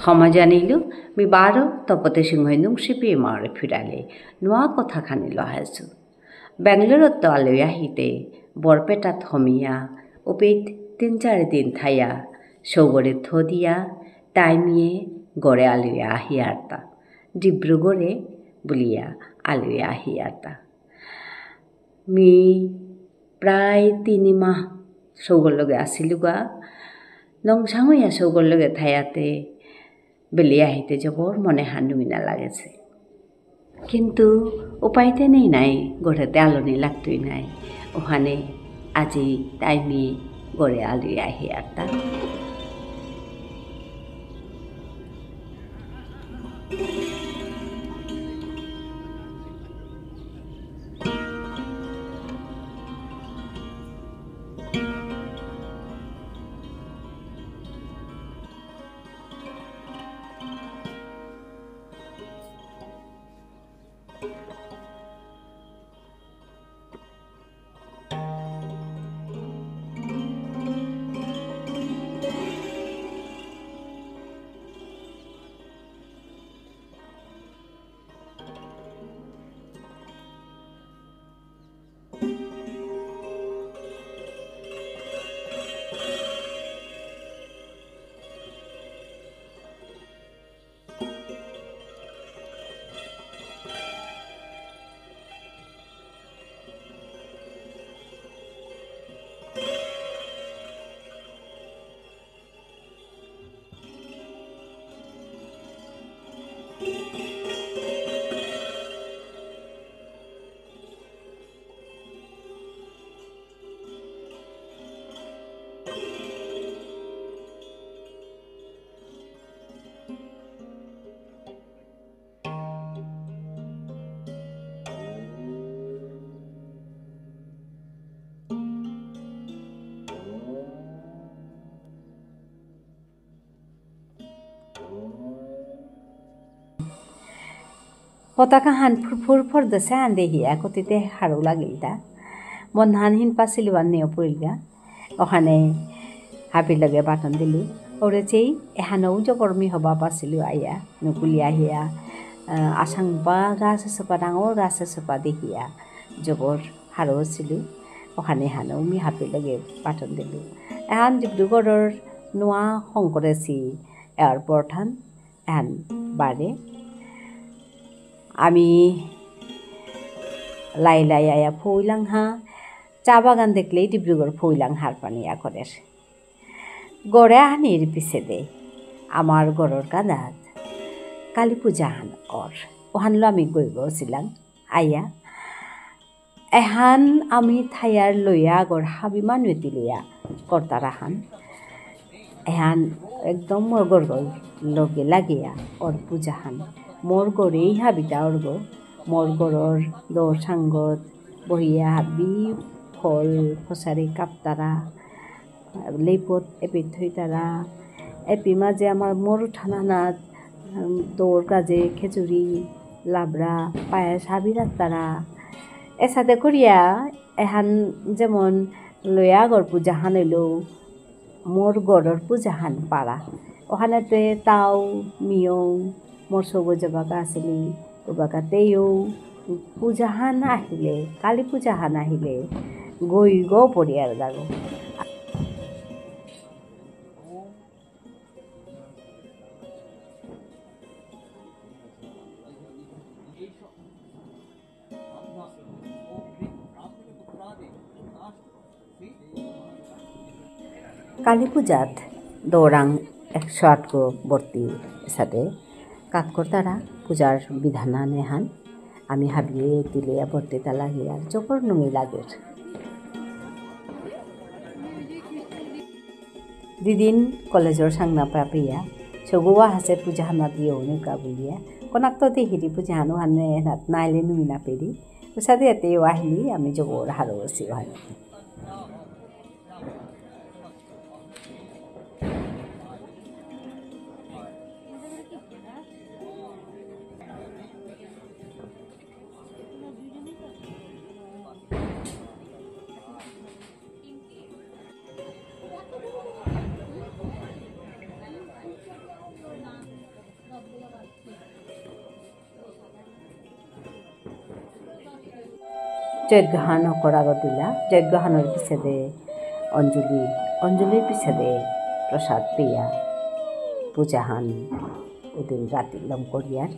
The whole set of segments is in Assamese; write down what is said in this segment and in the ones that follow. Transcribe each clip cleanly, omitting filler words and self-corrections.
ক্ষমা জানিলোঁ মি বাৰ তপতে সিংহই নুংচিপি মাৰে ফিৰালে নোৱা কথা খানি লহাইছোঁ বেংগলোৰত আলহী আহিতে বৰপেটাত সমিয়া অপিত ৩-৪ দিন থাইয়া সৌগৰে থদিয়া টাইমিয়ে গড়ে আলহী আহিয়াৰতা ডিব্ৰুগড়ে বুলিয়া আলহী আহিয়াৰতা মি প্ৰায় ৩ মাহ সৌগর লগে আসিলুগা নংসাঙইয়া সৌগর লগে থাইয়াতে বেলি আহিতে জবর মনে হানুমিনা লাগেছে কিন্তু উপায়তে নেই নাই গড়েতে আলোনি লাগতই নাই ওখানে আজি টাইমি গড়ে আলহী আহিয়ারতা পতাকা হান ফুরফুর দছে আন দেহিয়া কতিতে হারু লাগিলটা মন হান হিন পাছিলো আর নেও পড়িলগা ওখানে হাবির লগে বাটন দিলু ওরে চেই এহানও জগরমি হবা পাছিলো আইয়া নকুলি আহিয়া আসাংবা গাছ সোপা ডাঙর গাছ সোপা দেখিয়া জবর হারু ছিলো ওখানে হানও মি হাবির লগে বাটন দিলু এহান ডিব্ৰুগড়ৰ নোয়া শংকৰেছি এয়াৰপোৰ্ট হান এহান বাৰে আমি লাই লাই আয়া ফইলাং হা চা বাগান দেখলেই ডিব্ৰুগড় ফইলাং হার পানিয়া করে গড়ে আনির পিছে দে আমার গড়র কাঁদাত কালী পূজা হান অর ওহানলো আমি গই গছিলাম আইয়া এহান আমি থাইয়ার লইয়া গড় হাবি মানুয়েতি লইয়া কর্তারা হান এহান একদম মোর গড় লগে লাগিয়া ওর পূজা হান মোর গড়েই হাবিটা অর্গ মোর গড়র দৌর সাঙ্গত বহিয়া হাবি ফল ফসারি কাপতারা লেপত এপি থইতারা এপি মাঝে আমার মোর ঠানানাত দৌড় কাজে খেচুরি লাবড়া পায়েস হাবি রাত্তারা এসাথে করিয়া এহান যেমন লয়া গড় পূজা হান এলো মোর গড়র পূজা হান পাড়া ওখানেতে তাও মিয়ং মোর সবো যাবাকা আসলি ওবাকাতেও পূজা হান আহিলে কালী পূজা হান আহিলে গই গো পড়িয়ার দাগো কালী পূজাত দৌড়াং 108 গো বর্তি সাথে কাককর্তারা পূজার বিধানা নেহান আমি হাবিয়ে দিলে বর্তিতা লাগিয়া জবর নুমি লাগের দিদিন কলেজর সাংনা পাপিয়া সগুয়া হাসে পূজা হানা দিয়ে অনেকা বুলিয়া কনাক তো দেহিরি পূজা হানো হানে নাইলে নুমি না পেরি সাথে এতেও আহিলি আমি জবর হারো আছি ভাই যজ্ঞহান করাগ দিলা যজ্ঞহানের পিছে দে অঞ্জলির পিছে দে প্রসাদ পেয়া পূজাহান ওদের রাতিলম করিয়ার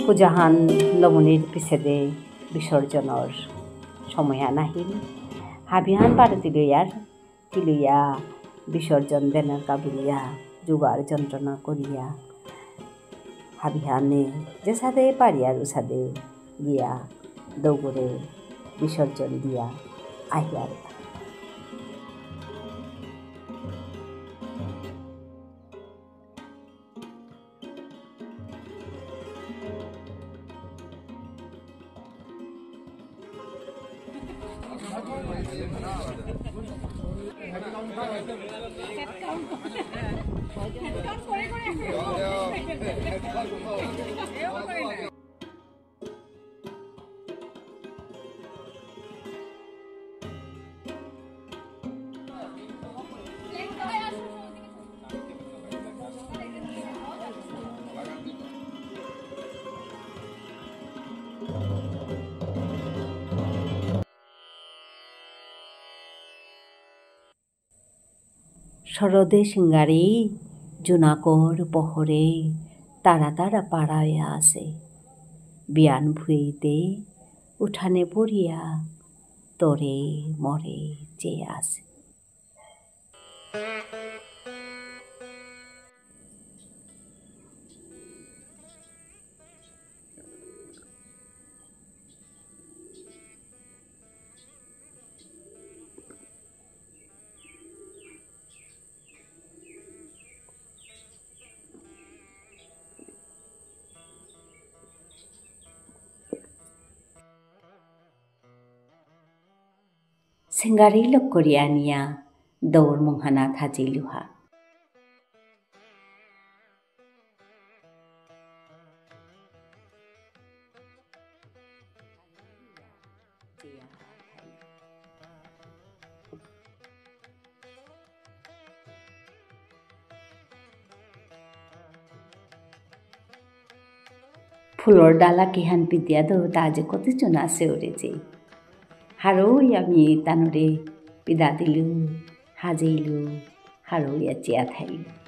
পূজাহান লমনির পিছে দে বিসর্জনের সময় নাহিল হাবিহান পারে তিলইয়া বিসর্জন দেনার কাবিলিয়া জোগাড় যন্ত্রণা করিয়া হাবিহানে যে সাদে পারিয়ার উসাদে গিয়া দৌড়ে বিসর্জন দিয়া আহিয়ার শরদে সিঙ্গারি জোনাকর পহরে তারা তারা পাড়ায় আসে বিয়ান ভুঁইতে উঠানে পড়িয়া তরে মরে চেয়ে আসে সিঙ্গারি লোক করিয়া নিয়া দৌড় মুহানা থাজি লুহা ফুলৰ ডালা কিহান পিতিয়া দৌড় তাজে কতজন আছে ওৰেছে হাৰই আমি তানৰে পিদা দিলু হাজেইলু হাৰই চিয়া থাইলু